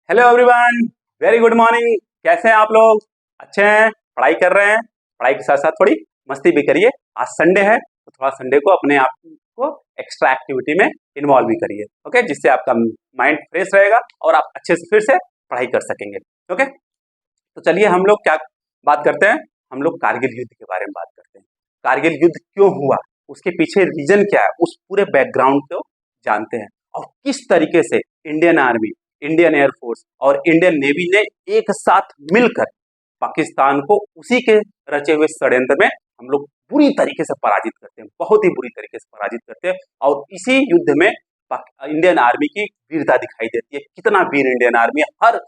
Hello everyone, very good morning. कैसे हैं आप लोग? अच्छे हैं? पढ़ाई कर रहे हैं? पढ़ाई के साथ साथ थोड़ी मस्ती भी करिए। आज संडे है तो थोड़ा संडे को अपने आप को एक्स्ट्रा एक्टिविटी में इन्वॉल्व भी करिए। ओके, जिससे आपका माइंड फ्रेश रहेगा और आप अच्छे से फिर से पढ़ाई कर सकेंगे। ओके, तो चलिए हम लोग क्या बात करते हैं। हम लोग कारगिल युद्ध के बारे में बात करते हैं। कारगिल युद्ध क्यों हुआ, उसके पीछे रीजन क्या है, उस पूरे बैकग्राउंड को जानते हैं और किस तरीके से इंडियन आर्मी, इंडियन एयरफोर्स और इंडियन नेवी ने एक साथ मिलकर पाकिस्तान को उसी के रचे हुए षड्यंत्र में हम लोग बुरी तरीके से पराजित करते हैं, बहुत ही बुरी तरीके से पराजित करते हैं। और इसी युद्ध में इंडियन आर्मी की वीरता दिखाई देती है। कितना वीर इंडियन आर्मी, हर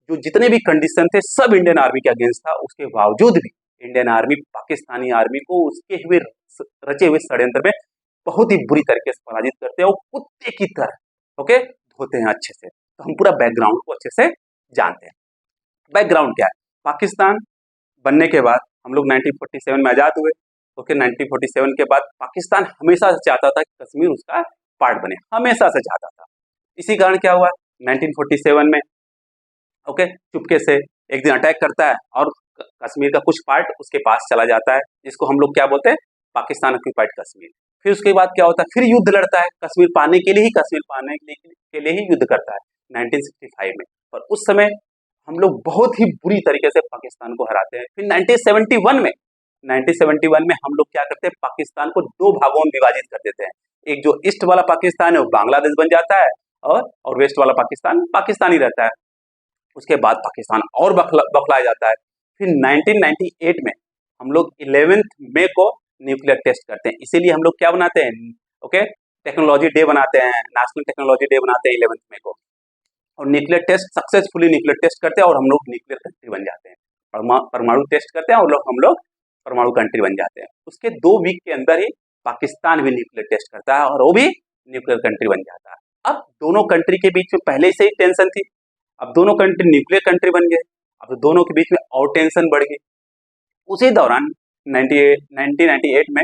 जो जितने भी कंडीशन थे सब इंडियन आर्मी के अगेंस्ट था, उसके बावजूद भी इंडियन आर्मी पाकिस्तानी आर्मी को उसके हुए रचे हुए षड्यंत्र में बहुत ही बुरी तरीके से पराजित करते हैं और कुत्ते की तरह ओके धोते हैं अच्छे से। तो हम पूरा बैकग्राउंड को अच्छे से जानते हैं। बैकग्राउंड क्या है? पाकिस्तान बनने के बाद हम लोग 1947 में आजाद हुए। ओके, 1947 के बाद पाकिस्तान हमेशा से चाहता था कि कश्मीर उसका पार्ट बने, हमेशा से चाहता था। इसी कारण क्या हुआ, 1947 में ओके चुपके से एक दिन अटैक करता है और कश्मीर का कुछ पार्ट उसके पास चला जाता है, जिसको हम लोग क्या बोलते हैं, पाकिस्तान ऑक्यूपाइड कश्मीर। फिर उसके बाद क्या होता है, फिर युद्ध लड़ता है कश्मीर पाने के लिए ही, कश्मीर पाने के लिए ही युद्ध करता है 1965 में। और उस समय हम लोग बहुत ही बुरी तरीके से पाकिस्तान को हराते हैं। फिर 1971 में हम लोग क्या करते हैं, पाकिस्तान को दो भागों में विभाजित कर देते हैं। एक जो ईस्ट वाला पाकिस्तान है वो बांग्लादेश बन जाता है और वेस्ट वाला पाकिस्तान पाकिस्तान ही रहता है। उसके बाद पाकिस्तान और बखलाया जाता है। फिर 1998 में हम लोग 11 मई को न्यूक्लियर टेस्ट करते हैं। इसीलिए हम लोग क्या बनाते हैं, ओके टेक्नोलॉजी डे बनाते हैं, नेशनल टेक्नोलॉजी डे बनाते हैं 11 मई को। और nuclear test successfully nuclear test करते हैं और हम लोग न्यूक्लियर कंट्री बन जाते हैं। परमाणु टेस्ट करते हैं और हम लोग परमाणु कंट्री बन जाते हैं। उसके 2 वीक के अंदर ही पाकिस्तान भी न्यूक्लियर टेस्ट करता है और वो भी न्यूक्लियर कंट्री बन जाता है। अब दोनों कंट्री के बीच में पहले से ही टेंशन थी, अब दोनों कंट्री न्यूक्लियर कंट्री बन गए, अब दोनों के बीच में और टेंशन बढ़ गई। उसी दौरान 1998 में,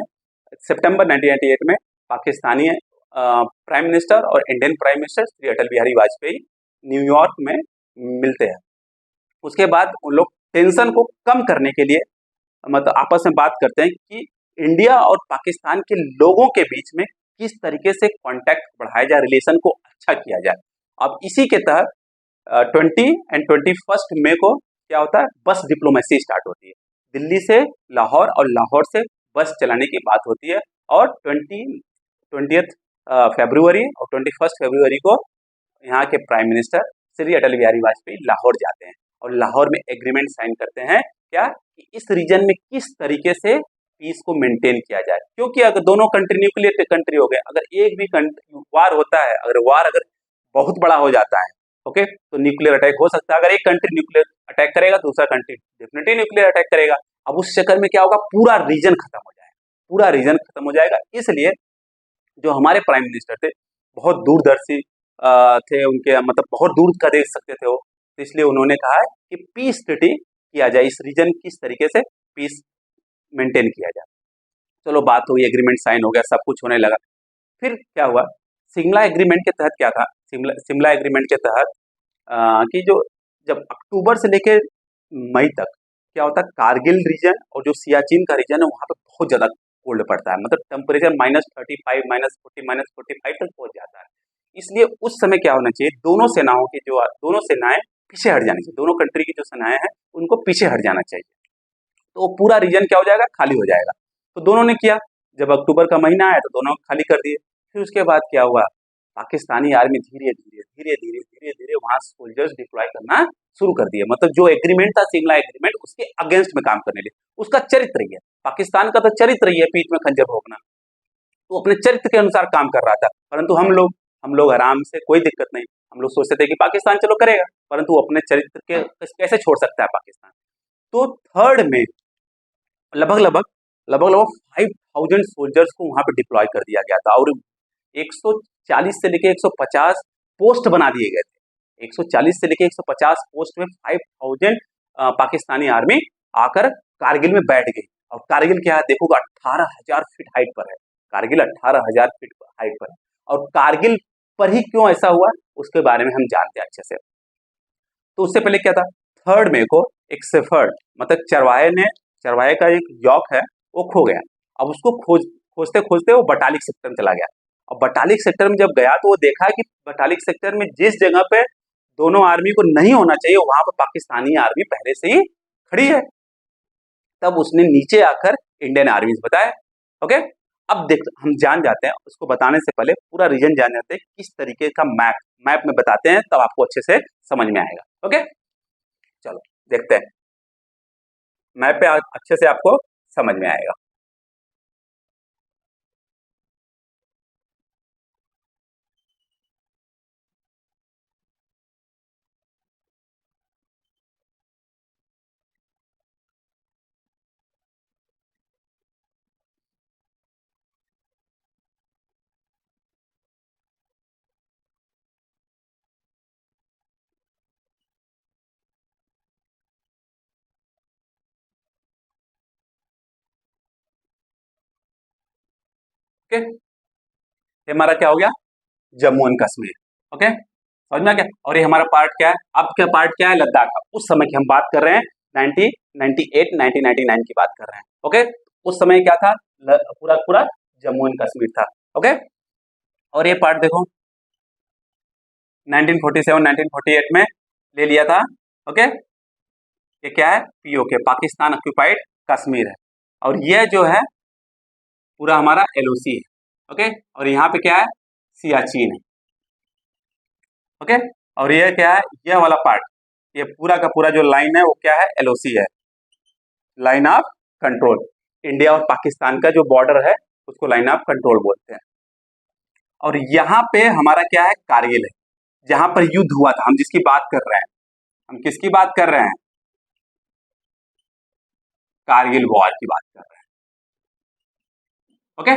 सितंबर 1998 में पाकिस्तानी प्राइम मिनिस्टर और Indian prime minister Shri Atal Bihari Vajpayee New York में मिलते हैं। उसके बाद उन लोग टेंशन को कम करने के लिए मतलब आपस में बात करते हैं कि इंडिया और पाकिस्तान के लोगों के बीच में किस तरीके से कांटेक्ट बढ़ाया जाए, रिलेशन को अच्छा किया जाए। अब इसी के तहत 20 एंड 21 मई को क्या होता है, बस डिप्लोमेसी स्टार्ट होती है। दिल्ली से लाहौर और लाहौर से बस चलाने की बात होती है और 20 फरवरी और 21 फरवरी को यहाँ के प्राइम मिनिस्टर श्री अटल बिहारी वाजपेयी लाहौर जाते हैं और लाहौर में एग्रीमेंट साइन करते हैं क्या कि इस रीजन में किस तरीके से पीस को मेंटेन किया जाए। क्योंकि अगर दोनों कंट्री न्यूक्लियर कंट्री हो गए, अगर एक भी वार होता है, अगर बहुत बड़ा हो जाता है ओके तो न्यूक्लियर अटैक हो सकता है। अगर एक कंट्री न्यूक्लियर अटैक करेगा दूसरा कंट्री डेफिनेटली न्यूक्लियर अटैक करेगा। अब उस चक्कर में क्या होगा, पूरा रीजन खत्म हो जाएगा, पूरा रीजन खत्म हो जाएगा। इसलिए जो हमारे प्राइम मिनिस्टर थे बहुत दूरदर्शी थे, उनके मतलब बहुत दूर का देख सकते थे वो, तो इसलिए उन्होंने कहा है कि पीस ट्रीटी किया जाए, इस रीजन किस तरीके से पीस मेंटेन किया जाए। चलो बात हुई, एग्रीमेंट साइन हो गया, सब कुछ होने लगा। फिर क्या हुआ, शिमला एग्रीमेंट के तहत क्या था, शिमला एग्रीमेंट के तहत कि जो जब अक्टूबर से लेकर मई तक क्या होता है, कारगिल रीजन और जो सियाचिन का रीजन है वहाँ पे बहुत ज़्यादा कोल्ड पड़ता है, मतलब टेम्परेचर -35 -40 -45 तक पहुँच जाता है। इसलिए उस समय क्या होना चाहिए, दोनों सेनाएं पीछे हट जानी चाहिए, दोनों कंट्री की जो सेनाएं हैं उनको पीछे हट जाना चाहिए, तो पूरा रीजन क्या हो जाएगा, खाली हो जाएगा। तो दोनों ने किया, जब अक्टूबर का महीना आया तो दोनों खाली कर दिए। फिर उसके बाद क्या हुआ, पाकिस्तानी आर्मी धीरे धीरे वहां सोल्जर्स डिप्लॉय करना शुरू कर दिए। मतलब जो एग्रीमेंट था शिमला एग्रीमेंट, उसके अगेंस्ट में काम करने लगे। उसका चरित्र ही है, पाकिस्तान का तो चरित्र ही है पीठ में खंजर भोंकना, तो अपने चरित्र के अनुसार काम कर रहा था। परंतु हम लोग आराम से, कोई दिक्कत नहीं, हम लोग सोचते थे कि पाकिस्तान चलो करेगा, परंतु वो अपने चरित्र के कैसे छोड़ सकता है पाकिस्तान। तो 3 में लगभग लगभग लगभग लगभग 5000 सोल्जर्स को वहां पे डिप्लॉय कर दिया गया था और 140 से लेके 150 पोस्ट बना दिए गए थे। 140 से लेके 150 पोस्ट में 5000 पाकिस्तानी आर्मी आकर कारगिल में बैठ गई। और कारगिल क्या है देखोगा, 18,000 फीट हाइट पर है। कारगिल 18,000 फीट हाइट पर है। और कारगिल पर ही क्यों ऐसा हुआ उसके बारे में हम जानते हैं अच्छे से। तो उससे पहले क्या था, 3 मई को एक शेफर्ड मतलब चरवाहे का एक यॉक है वो खो गया। अब उसको खोजते खोजते वो बटालिक सेक्टर में चला गया। अब बटालिक सेक्टर में जब गया तो वो देखा कि बटालिक सेक्टर में जिस जगह पे दोनों आर्मी को नहीं होना चाहिए वहां पर पाकिस्तानी आर्मी पहले से ही खड़ी है। तब उसने नीचे आकर इंडियन आर्मी से बताया। ओके, अब देख हम जान जाते हैं, उसको बताने से पहले पूरा रीजन जान जाते हैं किस तरीके का मैप में बताते हैं, तब आपको अच्छे से समझ में आएगा। ओके, चलो देखते हैं, मैप पे अच्छे से आपको समझ में आएगा। ओके, ये हमारा क्या हो गया, जम्मू एंड कश्मीर। ओके, समझ में आ गया। और ये हमारा पार्ट क्या है, अब क्या पार्ट क्या है, लद्दाख का। उस समय की हम बात कर रहे हैं 1998 1999 की बात कर रहे हैं। ओके, उस समय क्या था, पूरा पूरा जम्मू एंड कश्मीर था। ओके, और ये पार्ट देखो 1947 1948 में ले लिया था। ओके, ये क्या है, पीओके, पाकिस्तान ऑक्यूपाइड कश्मीर है। और यह जो है पूरा हमारा एलओसी है। ओके, और यहाँ पे क्या है, सियाचिन है। ओके, और ये क्या है, यह वाला पार्ट, ये पूरा का पूरा जो लाइन है वो क्या है, एलओसी है, लाइन ऑफ कंट्रोल। इंडिया और पाकिस्तान का जो बॉर्डर है उसको लाइन ऑफ कंट्रोल बोलते हैं। और यहाँ पे हमारा क्या है, कारगिल है, जहां पर युद्ध हुआ था, हम जिसकी बात कर रहे हैं, हम किसकी बात कर रहे हैं, कारगिल वॉर की बात कर रहे हैं। ओके,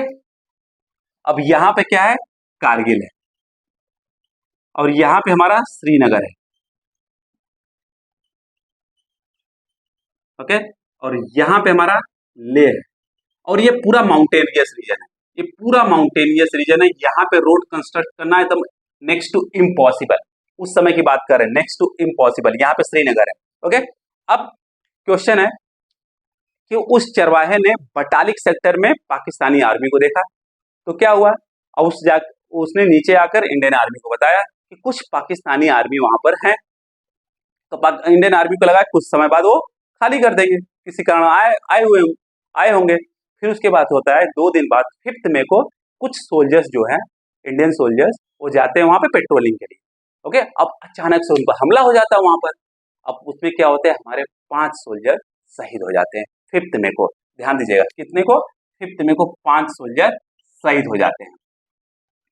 अब यहाँ पे क्या है, कारगिल है, और यहाँ पे हमारा श्रीनगर है। ओके, और यहाँ पे हमारा लेह है, और ये पूरा माउंटेनियस रीजन है, ये पूरा माउंटेनियस रीजन है। यहाँ पे रोड कंस्ट्रक्ट करना एकदम नेक्स्ट टू इम्पॉसिबल, उस समय की बात कर रहे हैं, नेक्स्ट टू इम्पॉसिबल। यहाँ पे श्रीनगर है। ओके, अब क्वेश्चन है कि उस चरवाहे ने बटालिक सेक्टर में पाकिस्तानी आर्मी को देखा, तो क्या हुआ, और उसने नीचे आकर इंडियन आर्मी को बताया कि कुछ पाकिस्तानी आर्मी वहां पर है। तो इंडियन आर्मी को लगा कुछ समय बाद वो खाली कर देंगे, किसी कारण आए होंगे। फिर उसके बाद होता है 2 दिन बाद 5 मई को कुछ सोल्जर्स जो है, इंडियन सोल्जर्स, वो जाते हैं वहां पे पेट्रोलिंग के लिए। ओके, अब अचानक से उन पर हमला हो जाता है वहां पर। अब उसमें क्या होता है, हमारे 5 सोल्जर शहीद हो जाते हैं 5 मई को। ध्यान दीजिएगा, कितने को, 5 मई को 5 सोल्जर शहीद हो जाते हैं,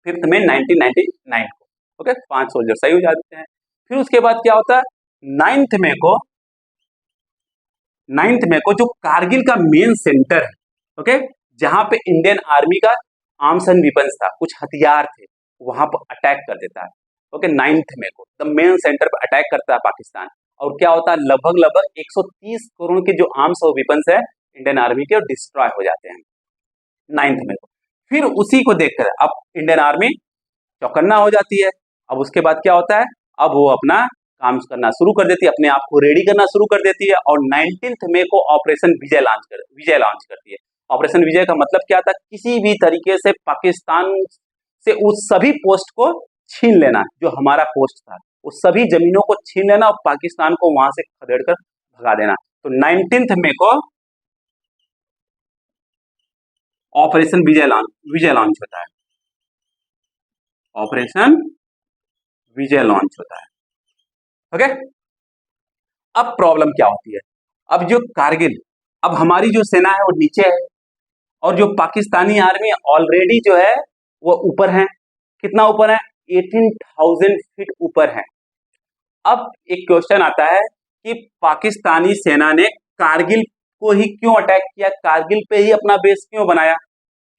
5 मई 1999 को। ओके, 5 सोल्जर शहीद हो जाते हैं। फिर उसके बाद क्या होता है, 9th मई को जो कारगिल का मेन सेंटर है, ओके, जहां पे इंडियन आर्मी का आर्म्स एंड वेपन्स था, कुछ हथियार थे, वहां पर अटैक कर देता है। ओके, 9th मई को द मेन सेंटर पर अटैक करता है पाकिस्तान। और क्या होता है, लगभग 130 करोड़ के जो आर्म्स और वेपन्स है इंडियन आर्मी के, डिस्ट्रॉय हो जाते हैं 9th मई को। फिर उसी को देखकर अब इंडियन आर्मी चौकन्ना हो जाती है। अब उसके बाद क्या होता है, अब वो अपना काम करना शुरू कर देती है, अपने आप को रेडी करना शुरू कर देती है, और 19 मई को ऑपरेशन विजय लॉन्च करती है। ऑपरेशन विजय का मतलब क्या था, किसी भी तरीके से पाकिस्तान से उस सभी पोस्ट को छीन लेना, जो हमारा पोस्ट था, उस सभी जमीनों को छीन लेना और पाकिस्तान को वहां से खदेड़ कर भगा देना। तो 19 मई को ऑपरेशन विजय लॉन्च होता है, ऑपरेशन विजय लॉन्च होता है। ओके, अब प्रॉब्लम क्या होती है, अब जो कारगिल, अब हमारी जो सेना है वो नीचे है, और जो पाकिस्तानी आर्मी ऑलरेडी जो है वो ऊपर है। कितना ऊपर है, 18,000 फीट ऊपर है। अब एक क्वेश्चन आता है कि पाकिस्तानी सेना ने कारगिल को ही क्यों अटैक किया, कारगिल पे ही अपना बेस क्यों बनाया,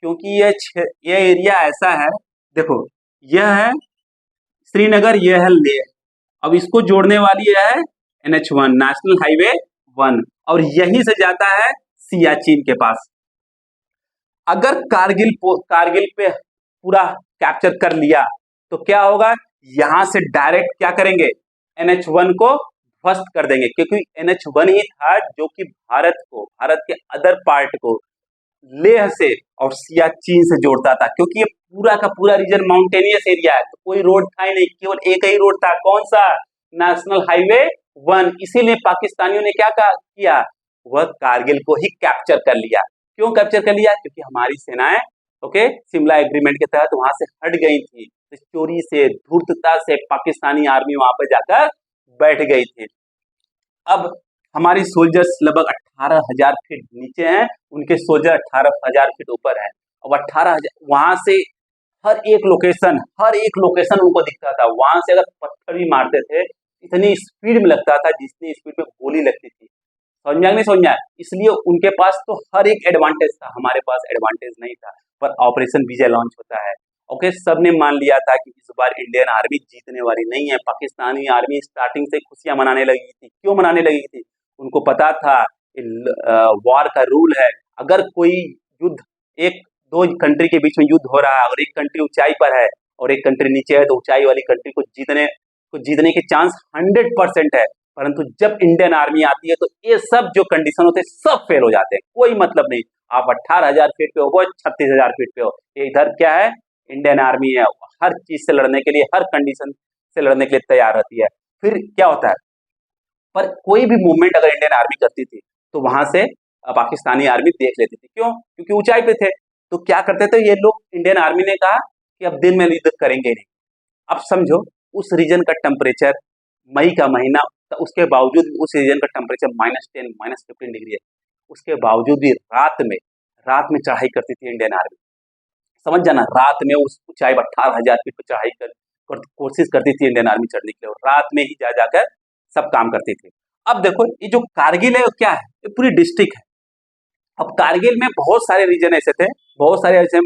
क्योंकि ये एरिया ऐसा है, देखो यह है श्रीनगर, यह है लेह, अब इसको जोड़ने वाली है NH1 नेशनल हाईवे 1, और यहीं से जाता है सियाचिन के पास। अगर कारगिल पे पूरा कैप्चर कर लिया तो क्या होगा, यहां से डायरेक्ट क्या करेंगे, NH1 को ध्वस्त कर देंगे, क्योंकि NH1 ही था जो कि भारत के अदर पार्ट को लेह से और सियाचिन से जोड़ता था, क्योंकि ये पूरा का पूरा रीजन माउंटेनियस एरिया है, तो कोई रोड था ही नहीं, केवल एक ही रोड था, कौन सा? National highway 1। इसीलिए पाकिस्तानियों ने क्या किया, वह कारगिल को ही कैप्चर कर लिया। क्यों कैप्चर कर लिया? क्योंकि हमारी सेनाएं शिमला एग्रीमेंट के तहत वहां से हट गई थी, तो चोरी से, धूर्तता से पाकिस्तानी आर्मी वहां पर जाकर बैठ गई थी। अब हमारी सोल्जर्स लगभग 18,000 फीट नीचे हैं, उनके सोल्जर 18,000 फीट ऊपर है। अब 18,000 वहां से हर एक लोकेशन उनको दिखता था। वहां से अगर पत्थर भी मारते थे, इतनी स्पीड में लगता था जितनी स्पीड में गोली लगती थी। समझ में नहीं समझ में? इसलिए उनके पास तो हर एक एडवांटेज था, हमारे पास एडवांटेज नहीं था। पर ऑपरेशन विजय लॉन्च होता है, सबने मान लिया था कि इस बार इंडियन आर्मी जीतने वाली नहीं है। पाकिस्तानी आर्मी स्टार्टिंग से खुशियां मनाने लगी थी। क्यों मनाने लगी थी? उनको पता था वॉर का रूल है, अगर कोई युद्ध, एक दो कंट्री के बीच में युद्ध हो रहा है और एक कंट्री ऊंचाई पर है और एक कंट्री नीचे है, तो ऊंचाई वाली कंट्री को जीतने के चांस 100% है। परंतु जब इंडियन आर्मी आती है तो ये सब जो कंडीशन होते हैं सब फेल हो जाते हैं, कोई मतलब नहीं। आप 18,000 फीट पे हो, वो 36,000 फीट पे हो, इधर क्या है? इंडियन आर्मी है, हर चीज से लड़ने के लिए, हर कंडीशन से लड़ने के लिए तैयार रहती है। फिर क्या होता है, पर कोई भी मूवमेंट अगर इंडियन आर्मी करती थी तो वहां से पाकिस्तानी आर्मी देख लेती थी। क्यों? क्योंकि ऊंचाई पे थे। तो क्या करते थे ये लोग, इंडियन आर्मी ने कहा कि अब दिन में युद्ध करेंगे नहीं। अब समझो उस रीजन का टेम्परेचर, मई का महीना, तो उसके बावजूद उस रीजन का टेम्परेचर -10 -15 डिग्री है, उसके बावजूद भी रात में चढ़ाई करती थी इंडियन आर्मी। समझ जाना, रात में उस ऊंचाई 18,000 फीट पर चढ़ाई कोशिश करती थी इंडियन आर्मी चढ़ने के लिए, और रात में ही जाकर सब काम करती थी। अब देखो ये जो कारगिल है, क्या है? ये पूरी डिस्ट्रिक्ट है। अब कारगिल में बहुत सारे रीजन ऐसे थे, बहुत सारे ऐसे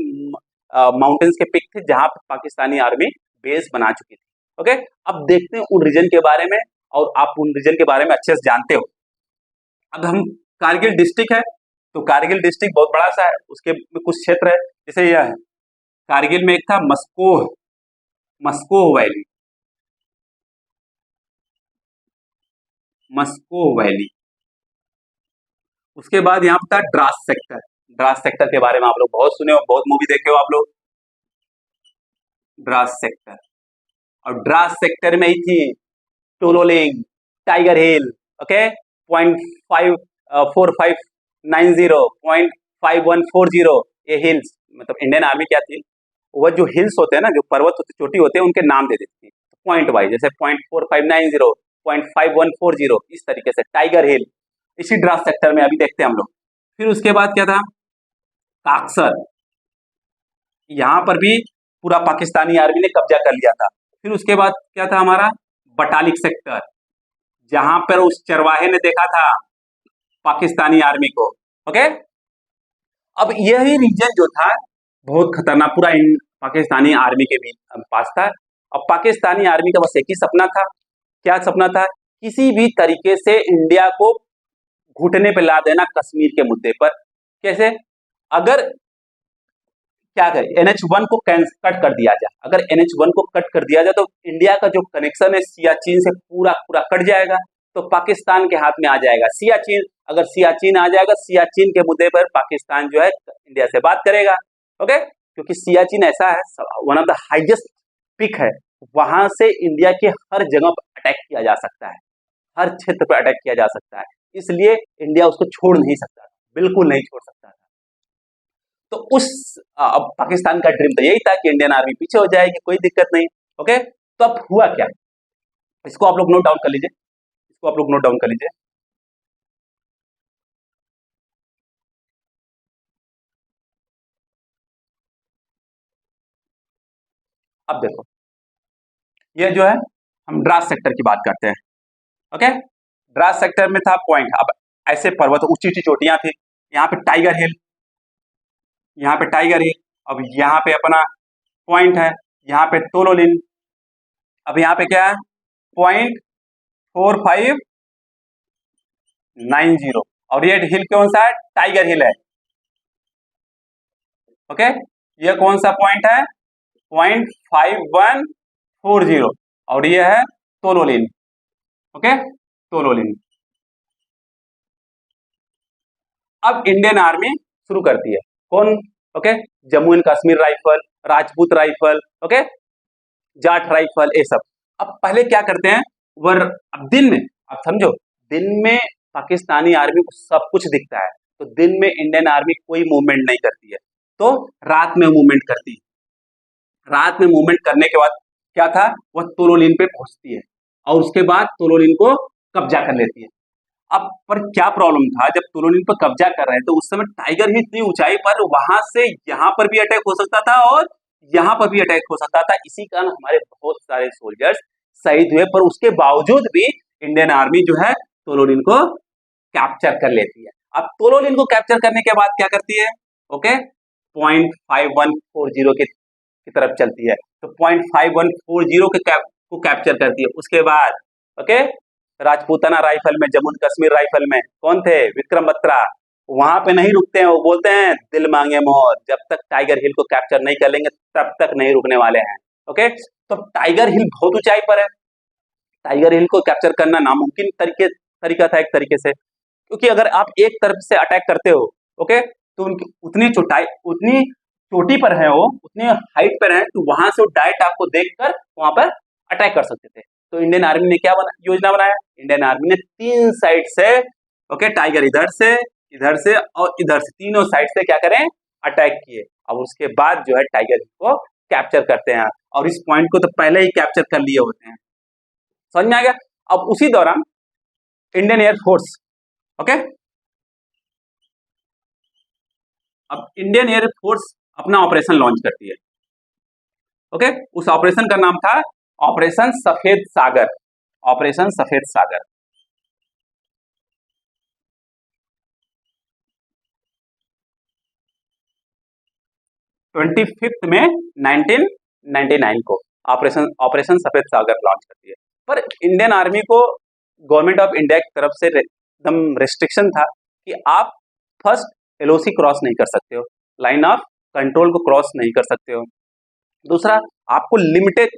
माउंटेन्स के पिक थे जहां पर पाकिस्तानी आर्मी बेस बना चुकी थी। ओके, अब देखते हैं उन रीजन के बारे में, और आप उन रीजन के बारे में अच्छे से जानते हो। अब हम, कारगिल डिस्ट्रिक्ट है, तो कारगिल डिस्ट्रिक्ट बहुत बड़ा सा है, उसके में कुछ क्षेत्र है, जैसे यह है कारगिल में एक था मस्कोह वैली। उसके बाद यहाँ पे था ड्रास सेक्टर के बारे में आप लोग बहुत सुने हो, बहुत मूवी देखे हो आप लोग। ड्रास सेक्टर, और ड्रास सेक्टर में ही थी टोलोलिंग, टाइगर हिल, ओके, 0.4590, 0.5140, ये हिल्स, मतलब इंडियन आर्मी क्या थी, वह जो हिल्स होते हैं ना, जो पर्वत होते, चोटी होते हैं, उनके नाम दे देती थी पॉइंट वाइज, जैसे 0.4590, 0.5140, इस तरीके से टाइगर हिल, इसी ड्रास सेक्टर में अभी देखते हैं हम लोग। फिर उसके बाद क्या था, काक्सर, यहाँ पर भी पूरा पाकिस्तानी आर्मी ने कब्जा कर लिया था। फिर उसके बाद क्या था हमारा, बटालिक सेक्टर, जहां पर उस चरवाहे ने देखा था पाकिस्तानी आर्मी को। ओके, अब यही रीजन जो था बहुत खतरनाक, पूरा पाकिस्तानी आर्मी के भी पास था। अब पाकिस्तानी आर्मी का बस एक ही सपना था, क्या सपना था? किसी भी तरीके से इंडिया को घुटने पे ला देना कश्मीर के मुद्दे पर। कैसे? अगर क्या करें, NH1 को कट कर दिया जाए, अगर NH1 को कट कर दिया जाए तो इंडिया का जो कनेक्शन है सियाचिन से पूरा क्ट जाएगा, तो पाकिस्तान के हाथ में आ जाएगा सियाचिन। अगर सियाचिन आ जाएगा, सियाचिन के मुद्दे पर पाकिस्तान जो है इंडिया से बात करेगा। ओके, क्योंकि सियाचिन ऐसा है, one of the highest peak है, वहां से इंडिया के हर जगह पर अटैक किया जा सकता है, हर क्षेत्र पर अटैक किया जा सकता है, इसलिए इंडिया उसको छोड़ नहीं सकता, बिल्कुल नहीं छोड़ सकता था। तो अब पाकिस्तान का ड्रीम तो यही था कि इंडियन आर्मी पीछे हो जाएगी, कोई दिक्कत नहीं। ओके, तो अब हुआ क्या, इसको आप लोग नोट डाउन कर लीजिए, अब देखो, ये जो है, हम द्रास सेक्टर की बात करते हैं। ओके, द्रास सेक्टर में था पॉइंट, अब ऐसे पर्वत, ऊंची ऊंची चोटियां थी, यहाँ पे टाइगर हिल, अब यहाँ पे अपना पॉइंट है, यहाँ पे तोलोलिन, अब यहाँ पे क्या है, 0.4590, और ये हिल कौन सा है, टाइगर हिल है। ओके, ये कौन सा पॉइंट है, 0.5140, और ये है तोलोलिन। ओके, तोलोलिन। अब इंडियन आर्मी शुरू करती है, कौन? Okay, Jammu and Kashmir rifle, Rajput rifle, okay, Jat rifle, ये सब। अब पहले क्या करते हैं, अब दिन में, अब समझो, दिन में पाकिस्तानी आर्मी को सब कुछ दिखता है, तो दिन में इंडियन आर्मी कोई मूवमेंट नहीं करती है, तो रात में मूवमेंट करती है। रात में मूवमेंट करने के बाद क्या था, वह तोलोलिन पे पहुंचती है और उसके बाद तोलोलिन को कब्जा कर लेती है। अब पर क्या प्रॉब्लम था, जब तोलोलिन पर कब्जा कर रहे थे तो उस समय टाइगर हिल इतनी ऊंचाई पर, वहां से यहाँ पर भी अटैक हो सकता था और यहाँ पर भी अटैक हो सकता था। इसी कारण हमारे बहुत सारे सोल्जर्स शहीद हुए, पर उसके बावजूद भी इंडियन आर्मी जो है तोलोलिन को कैप्चर कर लेती है। अब तोलोलिन को कैप्चर करने के बाद क्या करती है, ओके, 0.5140 की तरफ चलती है, तो 0.5140 को कैप्चर करती है। उसके बाद ओके, राजपूताना राइफल में, जम्मू कश्मीर राइफल में कौन थे, विक्रम बत्रा, वहां पे नहीं रुकते हैं, वो बोलते हैं दिल मांगे मोर, जब तक टाइगर हिल को कैप्चर नहीं कर लेंगे तब तक नहीं रुकने वाले हैं। ओके, तो टाइगर हिल बहुत ऊंचाई पर है, टाइगर हिल को कैप्चर करना नामुमकिन तरीका था एक तरीके से, क्योंकि अगर आप एक तरफ से अटैक करते हो, ओके, तो उनकी उतनी चोटी पर है, वो उतनी हाइट पर है, तो वहां से वो डायरेक्ट आपको देखकर वहां पर अटैक कर सकते थे। तो इंडियन आर्मी ने क्या योजना बनाया, इंडियन आर्मी ने 3 साइड से, ओके, टाइगर इधर से और इधर से, तीनों साइड से क्या करें, अटैक किए। अब उसके बाद जो है टाइगर को कैप्चर करते हैं, और इस पॉइंट को तो पहले ही कैप्चर कर लिए होते हैं। समझ में आ गया। अब उसी दौरान इंडियन एयरफोर्स, ओके, अब इंडियन एयरफोर्स अपना ऑपरेशन लॉन्च करती है। ओके, उस ऑपरेशन का नाम था ऑपरेशन सफेद सागर, ऑपरेशन सफेद सागर। 25 में 1999 को ऑपरेशन सफेद सागर लॉन्च करती है। पर इंडियन आर्मी को गवर्नमेंट ऑफ इंडिया की तरफ से एकदम रिस्ट्रिक्शन था कि आप फर्स्ट एलओसी क्रॉस नहीं कर सकते हो, लाइन ऑफ कंट्रोल को क्रॉस नहीं कर सकते हो। दूसरा, आपको लिमिटेड,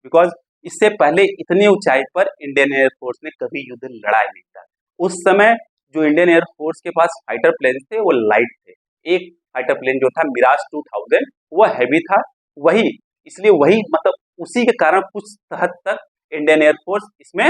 बिकॉज इससे पहले इतनी ऊंचाई पर इंडियन एयरफोर्स ने कभी युद्ध लड़ा ही नहीं था। उस समय जो इंडियन एयरफोर्स के पास फाइटर प्लेन थे वो लाइट थे। एक फाइटर प्लेन जो था मिराज 2000, वो हैवी था, वही, इसलिए वही, मतलब उसी के कारण कुछ हद तक इंडियन एयरफोर्स इसमें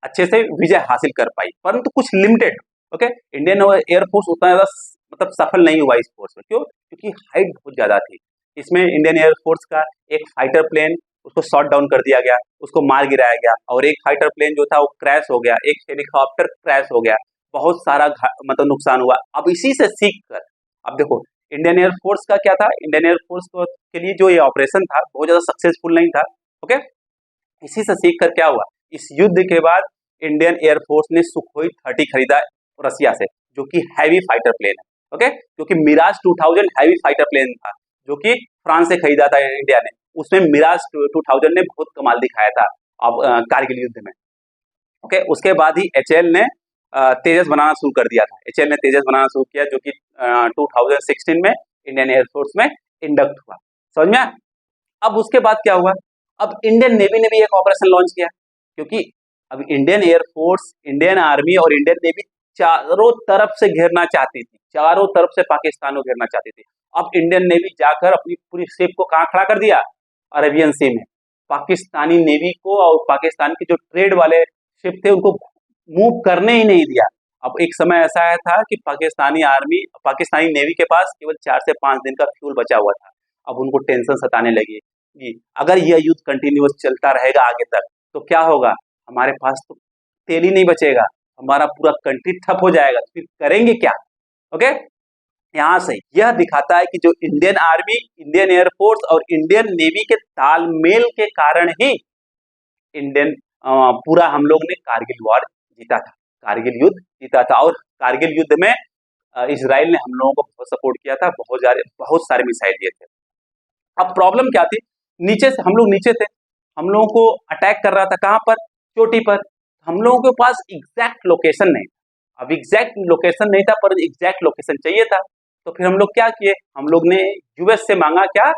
अच्छे से विजय हासिल कर पाई, परंतु कुछ लिमिटेड। ओके, इंडियन एयरफोर्स उतना ज्यादा मतलब सफल नहीं हुआ इस फोर्स में। क्यों? क्योंकि हाइट बहुत ज्यादा थी। इसमें इंडियन एयरफोर्स का एक फाइटर प्लेन, उसको शॉट डाउन कर दिया गया, उसको मार गिराया गया, और एक फाइटर प्लेन जो था वो क्रैश हो गया, एक हेलीकॉप्टर क्रैश हो गया, बहुत सारा मतलब नुकसान हुआ। अब इसी से सीख कर, अब देखो इंडियन एयरफोर्स का क्या था, इंडियन एयरफोर्स के लिए जो ये ऑपरेशन था बहुत ज्यादा सक्सेसफुल नहीं था। ओके, इसी से सीख कर क्या हुआ, इस युद्ध के बाद इंडियन एयरफोर्स ने सुखोई 30 खरीदा रसिया से, जो कि हैवी फाइटर प्लेन है। ओके, क्योंकि मिराज 2000 हैवी फाइटर प्लेन था जो कि फ्रांस से खरीदा था इंडिया ने। उसमें मिराज 2000 ने बहुत कमाल दिखाया था अब कारगिल युद्ध में। ओके, उसके बाद ही एचएएल ने तेजस बनाना शुरू कर दिया था। एचएएल ने तेजस बनाना शुरू किया, जो कि 2016 में इंडियन एयरफोर्स में इंडक्ट हुआ। समझ में? अब उसके बाद क्या हुआ, अब इंडियन नेवी ने भी एक ऑपरेशन लॉन्च किया, क्योंकि अब इंडियन एयरफोर्स, इंडियन आर्मी और इंडियन नेवी चारों तरफ से घेरना चाहती थी, चारों तरफ से पाकिस्तान को घेरना चाहती थी। अब इंडियन नेवी जाकर अपनी पूरी शिप को कहां खड़ा कर दिया, अरेबियन सी में। पाकिस्तानी नेवी को और पाकिस्तान के जो ट्रेड वाले शिप थे उनको मूव करने ही नहीं दिया। अब एक समय ऐसा आया था कि पाकिस्तानी नेवी के पास केवल 4 से 5 दिन का फ्यूल बचा हुआ था। अब उनको टेंशन सताने लगी कि अगर यह युद्ध कंटिन्यूअस चलता रहेगा आगे तक तो क्या होगा, हमारे पास तो तेल ही नहीं बचेगा, हमारा पूरा कंट्री ठप हो जाएगा, तो फिर करेंगे क्या। ओके, यहाँ से यह दिखाता है कि जो इंडियन आर्मी, इंडियन एयरफोर्स और इंडियन नेवी के तालमेल के कारण ही पूरा हम लोग ने कारगिल वॉर जीता था, कारगिल युद्ध जीता था। और कारगिल युद्ध में इजराइल ने हम लोगों को बहुत सपोर्ट किया था, बहुत सारे मिसाइल दिए थे। अब प्रॉब्लम क्या थी, नीचे से हम लोग नीचे थे, हम लोगों को अटैक कर रहा था कहां पर, चोटी पर। हम लोगों के पास एग्जैक्ट लोकेशन नहीं था। अब एग्जैक्ट लोकेशन नहीं था, पर एग्जैक्ट लोकेशन चाहिए था। तो फिर हम लोग क्या किए, हम लोग ने यूएस से मांगा क्या,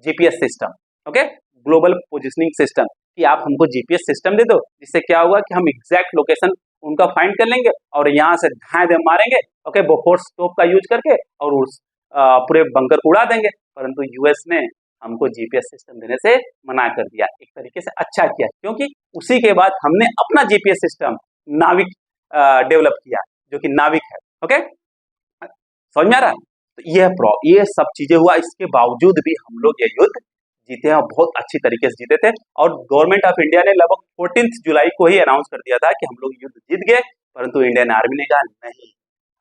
GPS system, okay, global positioning system. कि आप हमको जीपीएस सिस्टम दे दो, जिससे क्या होगा कि हम एग्जैक्ट लोकेशन उनका फाइंड कर लेंगे और यहाँ से ढाई दे मारेंगे, ओके, बोफोर्स तोप का यूज करके, और उस पूरे बंकर को उड़ा देंगे। परंतु यूएस ने हमको जीपीएस सिस्टम देने से मना कर दिया। एक तरीके से अच्छा किया, क्योंकि उसी के बाद हमने अपना जीपीएस सिस्टम नाविक डेवलप किया, जो कि नाविक है। ओके, समझ में आ रहा है? तो ये सब चीजें हुआ, इसके बावजूद भी हम लोग ये युद्ध जीते हैं और बहुत अच्छी तरीके से जीते थे। और गवर्नमेंट ऑफ इंडिया ने लगभग 14 जुलाई को ही अनाउंस कर दिया था कि हम लोग युद्ध जीत गए, परंतु इंडियन आर्मी ने कहा नहीं,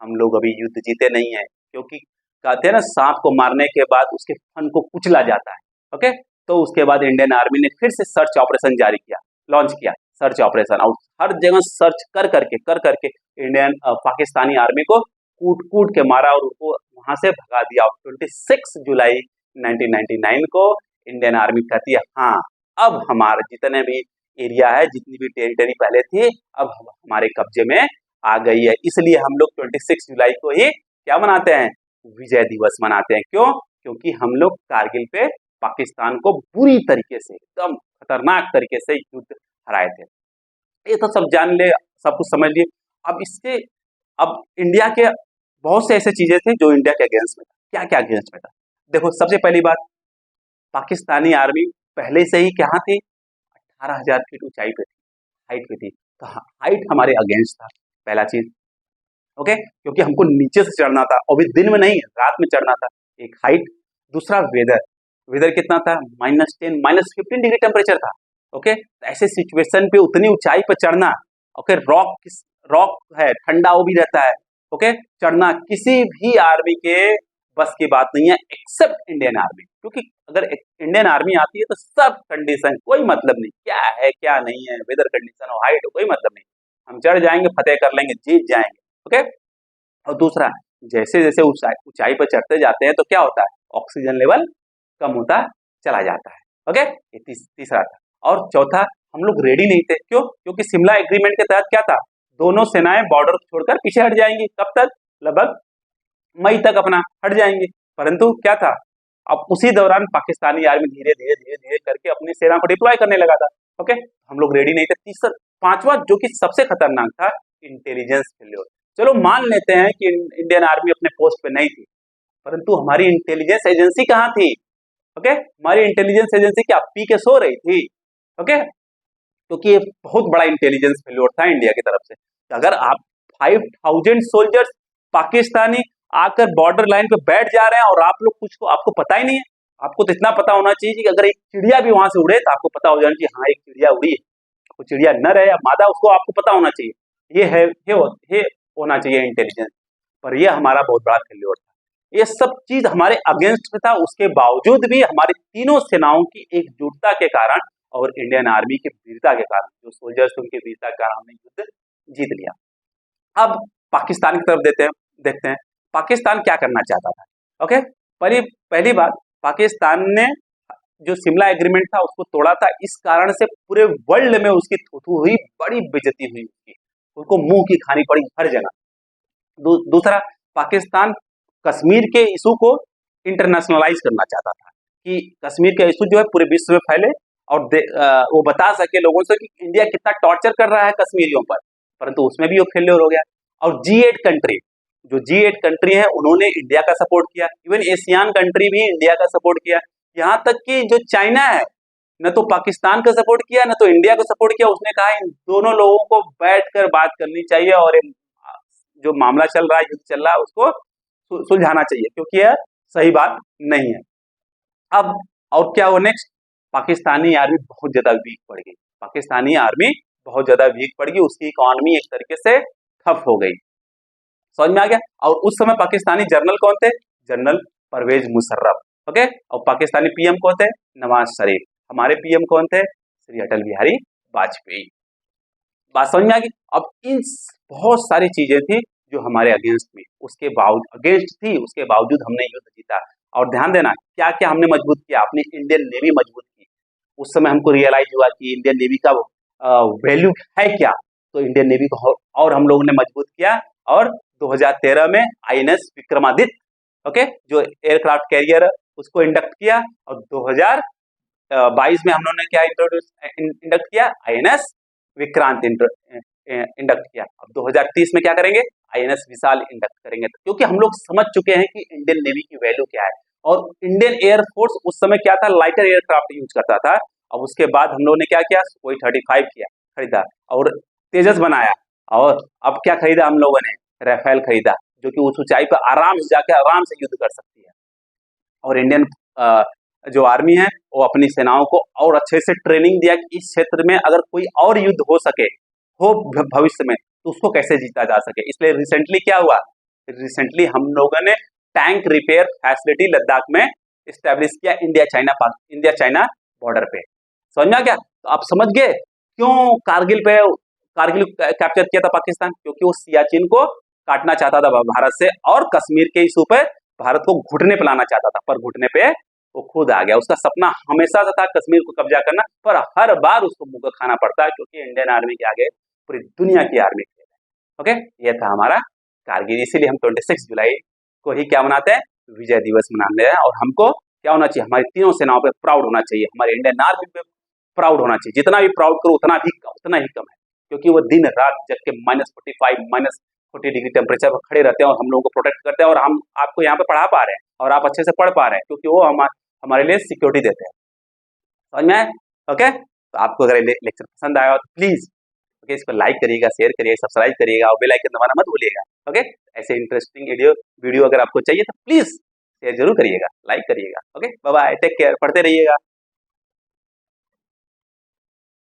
हम लोग अभी युद्ध जीते नहीं है, क्योंकि कहते हैं ना, सांप को मारने के बाद उसके फन को कुचला जाता है। ओके, तो उसके बाद इंडियन आर्मी ने फिर से सर्च ऑपरेशन जारी किया, लॉन्च किया सर्च ऑपरेशन, और हर जगह सर्च कर करके इंडियन पाकिस्तानी आर्मी को कूट कूट के मारा और उनको वहां से भगा दिया। 26 जुलाई 1999 को इंडियन आर्मी कहती है हाँ, अब हमारे जितने भी एरिया है, जितनी भी टेरिटरी पहले थी, अब हमारे कब्जे में आ गई है। इसलिए हम लोग 26 जुलाई को ही क्या मनाते हैं, विजय दिवस मनाते हैं। क्यों? क्योंकि हम लोग कारगिल पे पाकिस्तान को बुरी तरीके से, एकदम खतरनाक तरीके से युद्ध हराए थे। ये तो सब जान ले, सब कुछ समझ लिए। अब इंडिया के बहुत से ऐसे चीजें थे जो इंडिया के अगेंस्ट में था। क्या क्या अगेंस्ट में था? देखो, सबसे पहली बात, पाकिस्तानी आर्मी पहले से ही क्या थी, 18,000 फीट ऊंचाई पे थी, हाइट पे थी। तो हाइट हमारे अगेंस्ट था, पहला चीज। ओके, क्योंकि हमको नीचे से चढ़ना था, और भी दिन में नहीं, रात में चढ़ना था। एक हाइट, दूसरा वेदर। वेदर कितना था? -10, -15 डिग्री टेम्परेचर था। ओके, ऐसे सिचुएशन पे उतनी ऊंचाई पर चढ़ना, ओके, रॉक है, ठंडा वो भी रहता है। ओके, चढ़ना किसी भी आर्मी के बस की बात नहीं है, एक्सेप्ट इंडियन आर्मी। क्योंकि अगर इंडियन आर्मी आती है तो सब कंडीशन, कोई मतलब नहीं, क्या है क्या नहीं है, वेदर कंडीशन और हाइट, कोई मतलब नहीं, हम चढ़ जाएंगे, फतेह कर लेंगे, जीत जाएंगे। ओके, और दूसरा, जैसे जैसे ऊंचाई पर चढ़ते जाते हैं तो क्या होता है, ऑक्सीजन लेवल कम होता चला जाता है। ओके, ये तीसरा था। और चौथा, हम लोग रेडी नहीं थे। क्यों? क्योंकि शिमला एग्रीमेंट के तहत क्या था, दोनों सेनाएं बॉर्डर छोड़कर पीछे हट जाएंगी। कब तक? लगभग मई तक अपना हट जाएंगे। परंतु क्या था, अब उसी दौरान पाकिस्तानी आर्मी धीरे धीरे करके अपनी सेना को डिप्लॉय करने लगा था। ओके, हम लोग रेडी नहीं थे। पांचवा, जो कि सबसे खतरनाक था, इंटेलिजेंस फेल्योर। चलो मान लेते हैं कि इंडियन आर्मी अपने पोस्ट पे नहीं थी, परंतु हमारी इंटेलिजेंस एजेंसी कहाँ थी? ओके, हमारी इंटेलिजेंस एजेंसी क्या पी के सो रही थी? ओके, क्योंकि ये बहुत बड़ा इंटेलिजेंस फेल्योर था इंडिया की तरफ से। अगर आप 5,000 सोल्जर्स पाकिस्तानी आकर बॉर्डर लाइन पे बैठ जा रहे हैं और आप लोग कुछ को आपको पता ही नहीं है। आपको तो इतना पता होना चाहिए कि अगर एक चिड़िया भी वहां से उड़े तो आपको पता हो जाना चाहिए, हाँ, एक चिड़िया उड़ी है, वो चिड़िया नर है या मादा, उसको आपको पता होना चाहिए। ये होना चाहिए इंटेलिजेंस। पर ये हमारा बहुत बड़ा फेल्योर था। ये सब चीज हमारे अगेंस्ट में था, उसके बावजूद भी हमारी तीनों सेनाओं की एकजुटता के कारण और इंडियन आर्मी की वीरता के कारण, जो सोल्जर्स उनकी वीरता के कारण हमने युद्ध जीत लिया। अब पाकिस्तान की तरफ देखते हैं पाकिस्तान क्या करना चाहता था। ओके, पहली बात, पाकिस्तान ने जो शिमला एग्रीमेंट था उसको तोड़ा था। इस कारण से पूरे वर्ल्ड में उसकी थूथू हुई, बड़ी बेइज्जती हुई उसकी, उसको मुंह की खानी पड़ी हर जगह। दूसरा, पाकिस्तान कश्मीर के इशू को इंटरनेशनलाइज करना चाहता था, कि कश्मीर का इशू जो है पूरे विश्व में फैले और वो बता सके लोगों से कि इंडिया कितना टॉर्चर कर रहा है कश्मीरियों पर। परंतु उसमें भी वो फेल्योर हो गया। और G8 कंट्री, जो G8 कंट्री है, उन्होंने इंडिया का सपोर्ट किया। इवन एशियन कंट्री भी इंडिया का सपोर्ट किया। यहाँ तक कि जो चाइना है, न तो पाकिस्तान का सपोर्ट किया, न तो इंडिया को सपोर्ट किया। उसने कहा इन दोनों लोगों को बैठकर बात करनी चाहिए और जो मामला चल रहा है, युद्ध चल रहा है, उसको सुलझाना चाहिए, क्योंकि यह सही बात नहीं है। अब और क्या हो नेक्स्ट, पाकिस्तानी आर्मी बहुत ज्यादा वीक पड़ गई। पाकिस्तानी आर्मी बहुत ज्यादा वीक पड़ गई, उसकी इकोनॉमी एक तरीके से ठप हो गई। समझ में आ गया? और उस समय पाकिस्तानी जनरल कौन थे? जनरल परवेज मुशर्रफ। ओके, और पाकिस्तानी पीएम कौन थे? नवाज शरीफ। हमारे पीएम कौन थे? श्री अटल बिहारी वाजपेयी। बात समझ में आ गई? अब इन बहुत सारी चीजें थी जो हमारे अगेंस्ट में, उसके बावजूद हमने युद्ध जीता। और ध्यान देना, क्या क्या हमने मजबूत किया, अपनी इंडियन नेवी मजबूत की। उस समय हमको रियलाइज हुआ कि इंडियन नेवी का वैल्यू है क्या, तो इंडियन नेवी को और हम लोगों ने मजबूत किया। और 2013 में INS विक्रमादित्य, ओके, जो एयरक्राफ्ट कैरियर, उसको इंडक्ट किया। और 22 में हम लोगों ने क्या इंडक्ट किया, INS विक्रांत इंडक्ट किया। अब 2030 में क्या करेंगे, INS विशाल इंडक्ट करेंगे, क्योंकि हम लोग समझ चुके हैं कि इंडियन नेवी की वैल्यू क्या है। और इंडियन एयरफोर्स उस समय क्या था, लाइटर एयरक्राफ्ट यूज करता था। अब उसके बाद हम लोगों ने क्या किया, कोई 35 किया, खरीदा, और तेजस बनाया, और अब क्या खरीदा हम लोगों ने, राफेल खरीदा, जो कि उस ऊंचाई पर आराम से जाकर आराम से युद्ध कर सकती है। और इंडियन जो आर्मी है वो अपनी सेनाओं को और अच्छे से ट्रेनिंग दिया कि इस क्षेत्र में अगर कोई और युद्ध हो सके हो भविष्य में, तो उसको कैसे जीता जा सके। इसलिए रिसेंटली क्या हुआ, रिसेंटली हम लोगों ने टैंक रिपेयर फैसिलिटी लद्दाख में स्टैब्लिश किया, इंडिया चाइना बॉर्डर पे। समझ में आ गया? तो आप समझ गए क्यों कारगिल कैप्चर किया था पाकिस्तान, क्योंकि वो सियाचिन को काटना चाहता था भारत से, और कश्मीर के इशू पे भारत को घुटने पे लाना चाहता था, पर घुटने पे वो खुद आ गया। उसका सपना हमेशा से था कश्मीर को कब्जा करना, पर हर बार उसको मुंह खाना पड़ता है, क्योंकि इंडियन आर्मी के आगे पूरी दुनिया की आर्मी है। ओके, ये था हमारा कारगिल। इसीलिए हम 26 जुलाई को ही क्या मनाते हैं, विजय दिवस मनाते हैं। और हमको क्या होना चाहिए, हमारी तीनों सेनाओं पे प्राउड होना चाहिए, हमारे इंडियन आर्मी पे प्राउड होना चाहिए। जितना भी प्राउड करो उतना ही कम है, क्योंकि वो दिन रात जग के -45 -40 डिग्री टेम्परेचर पर खड़े रहते हैं और हम लोगों को प्रोटेक्ट करते हैं। और हम आपको यहाँ पे पढ़ा पा रहे हैं और आप अच्छे से पढ़ पा रहे हैं, क्योंकि वो हमारे लिए सिक्योरिटी देते हैं। समझ में आए? ओके, तो आपको अगर लेक्चर पसंद आया हो तो प्लीज ओके इसको लाइक करिएगा, शेयर करिएगा, सब्सक्राइब करिएगा, और बेल आइकन दबाना मत भूलिएगा। ओके, ऐसे इंटरेस्टिंग वीडियो अगर आपको चाहिए तो प्लीज शेयर जरूर करिएगा, लाइक करिएगा। Okay, bye bye, take care, पढ़ते रहिएगा।